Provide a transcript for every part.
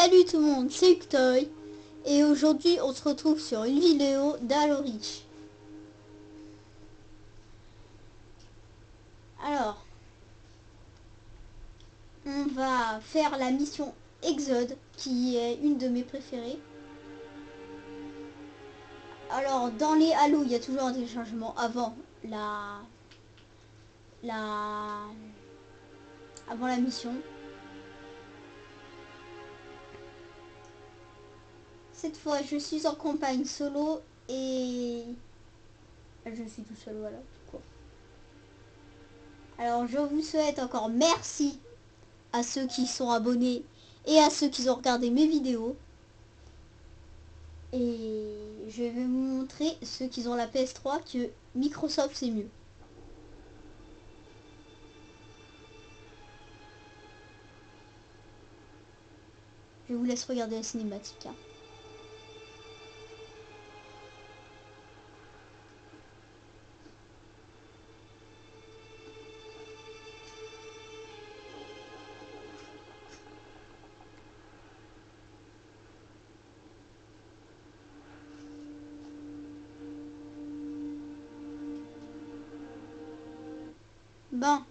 Salut tout le monde, c'est Victory et aujourd'hui on se retrouve sur une vidéo d'Halo Reach. Alors, on va faire la mission Exode qui est une de mes préférées. Alors dans les Halo il y a toujours un téléchargement avant avant la mission. Cette fois je suis en campagne solo et je suis tout seul, voilà. Alors je vous souhaite encore merci à ceux qui sont abonnés et à ceux qui ont regardé mes vidéos. Et je vais vous montrer ceux qui ont la PS3 que Microsoft c'est mieux. Je vous laisse regarder la cinématique. Hein. Bon,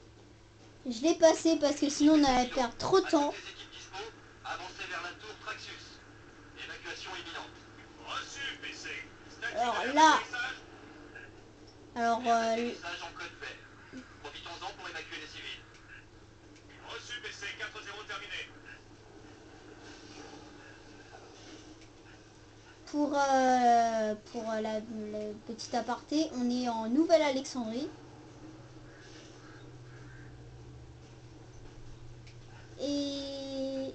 je l'ai passé parce que sinon on allait perdre trop de temps. Alors là, profitons-en pour évacuer les civils. Reçu PC 4-0 terminé. Pour la petite aparté, on est en Nouvelle-Alexandrie. Et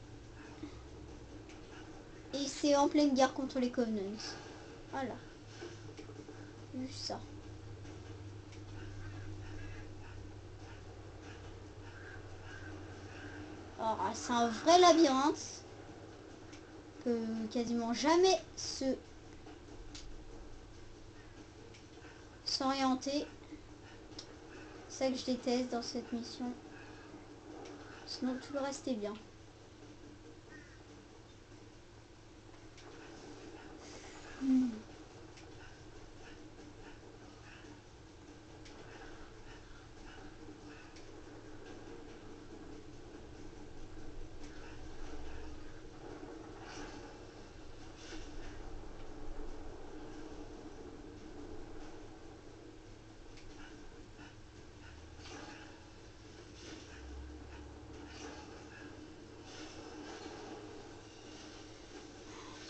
c'est en pleine guerre contre les Covenants. Voilà. Juste ça. Alors, c'est un vrai labyrinthe. Que quasiment jamais s'orienter. C'est ça que je déteste dans cette mission. Sinon tout le reste est bien.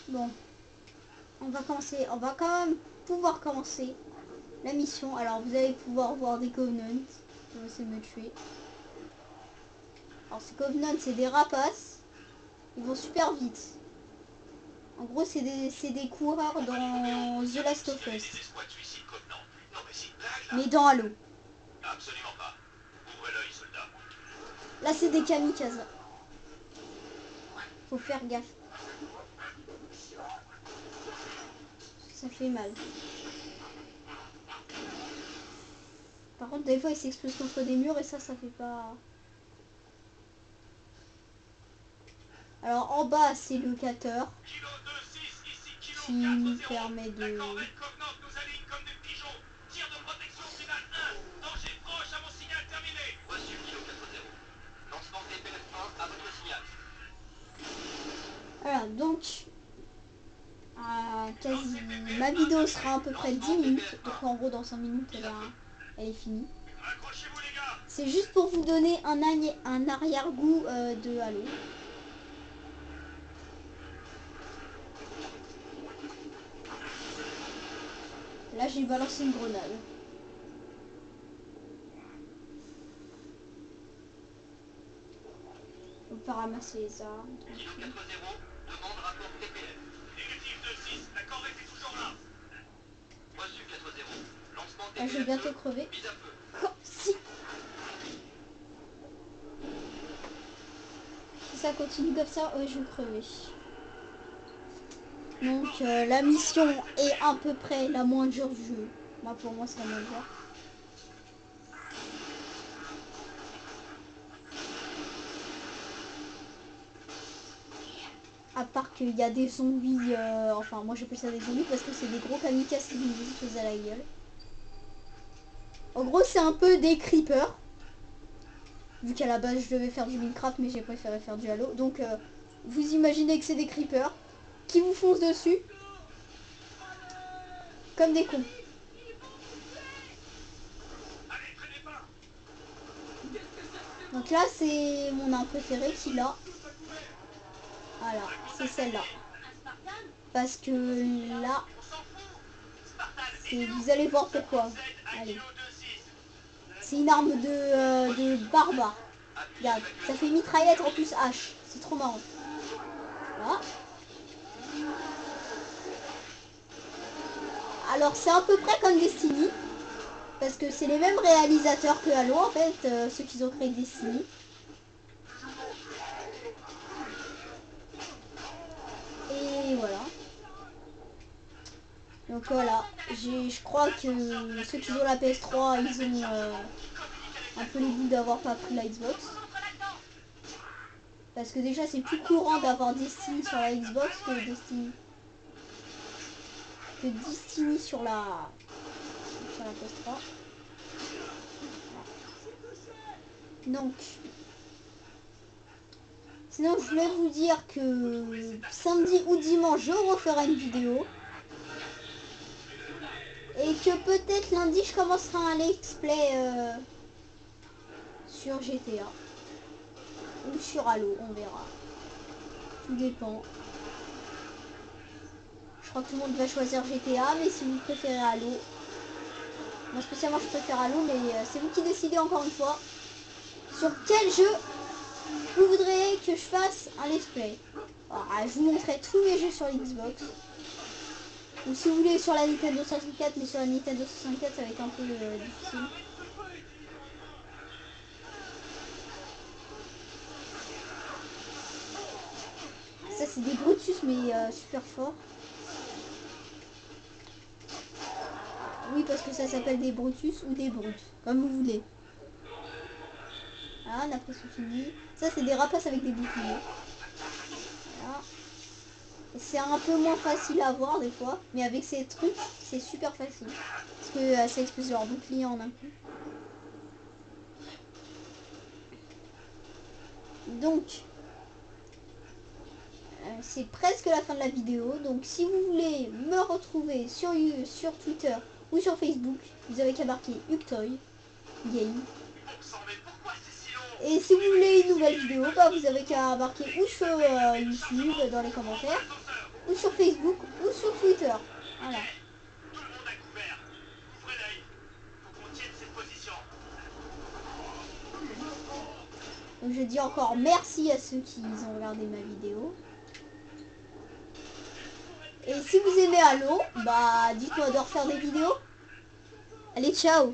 Bon, on va quand même pouvoir commencer la mission. Alors vous allez pouvoir voir des Covenants. Je vais essayer de me tuer. Alors ces Covenants c'est des rapaces. Ils vont super vite. En gros c'est des coureurs dans The Last of Us. Mais dans Halo. Absolument pas. Ouvrez l'œil, soldat. Là c'est des kamikazes. Faut faire gaffe. Ça fait mal. Par contre des fois ils s'explosent contre des murs et ça fait pas... Alors en bas c'est le cutter qui nous permet de... Voilà, donc ma vidéo sera à peu près 10 minutes. Donc en gros dans 5 minutes elle est finie. C'est juste pour vous donner un arrière-goût de Halo. Là j'ai balancé une grenade. On peut ramasser les armes. Demande rapport TPF. Négatif 2-6, la corvette est toujours là. Reçu 4-0. Lancement TPF. Ah, je vais bientôt crever. Mise à feu. Oh, si ça continue comme ça, je vais crever. Donc la mission est à peu près la moins dure du jeu. Moi pour moi c'est la moins dure. À part qu'il y a des zombies, enfin moi j'appelle ça des zombies parce que c'est des gros kamikazes qui nous explosent à la gueule. En gros c'est un peu des creepers. Vu qu'à la base je devais faire du Minecraft mais j'ai préféré faire du Halo. Donc vous imaginez que c'est des creepers qui vous foncent dessus. Comme des cons. Donc là c'est mon arme préférée qui l'a. Voilà, c'est celle-là. Parce que là, vous allez voir pourquoi. Allez. C'est une arme de barbare. Regarde, ça fait mitraillette en plus H. C'est trop marrant. Voilà. Alors c'est à peu près comme Destiny. Parce que c'est les mêmes réalisateurs que Halo en fait, ceux qui ont créé Destiny. Et voilà. Donc voilà, je crois que ceux qui ont la PS3, ils ont un peu le goût d'avoir pas pris la Xbox. Parce que déjà c'est plus courant d'avoir Destiny sur la Xbox que Destiny sur la PS3. Donc sinon je voulais vous dire que samedi ou dimanche je referai une vidéo. Et que peut-être lundi je commencerai un let's play sur GTA. Ou sur Halo, on verra. Tout dépend. Je crois que tout le monde va choisir GTA, mais si vous préférez Halo. Moi spécialement je préfère Halo, mais c'est vous qui décidez encore une fois. Sur quel jeu vous voudriez que je fasse un let's play. Alors, je vous montrerai tous mes jeux sur Xbox. Ou si vous voulez sur la Nintendo 64, mais sur la Nintendo 64 ça va être un peu difficile. Ça c'est des Brutus mais super fort. Oui parce que ça s'appelle des Brutus ou des Brutes, comme vous voulez. Ah, on a presque fini. Ça c'est des rapaces avec des boucliers. Voilà. C'est un peu moins facile à voir des fois, mais avec ces trucs c'est super facile. Parce que ça explose leur bouclier en un coup. Donc c'est presque la fin de la vidéo. Donc si vous voulez me retrouver sur Twitter ou sur Facebook, vous avez qu'à marquer Uktoy Game. Et si vous voulez une nouvelle vidéo, bah, vous avez qu'à marquer ou sur YouTube dans les commentaires, ou sur Facebook, ou sur Twitter. Voilà. Donc je dis encore merci à ceux qui ont regardé ma vidéo. Et si vous aimez Halo, bah dites-moi de refaire des vidéos. Allez, ciao!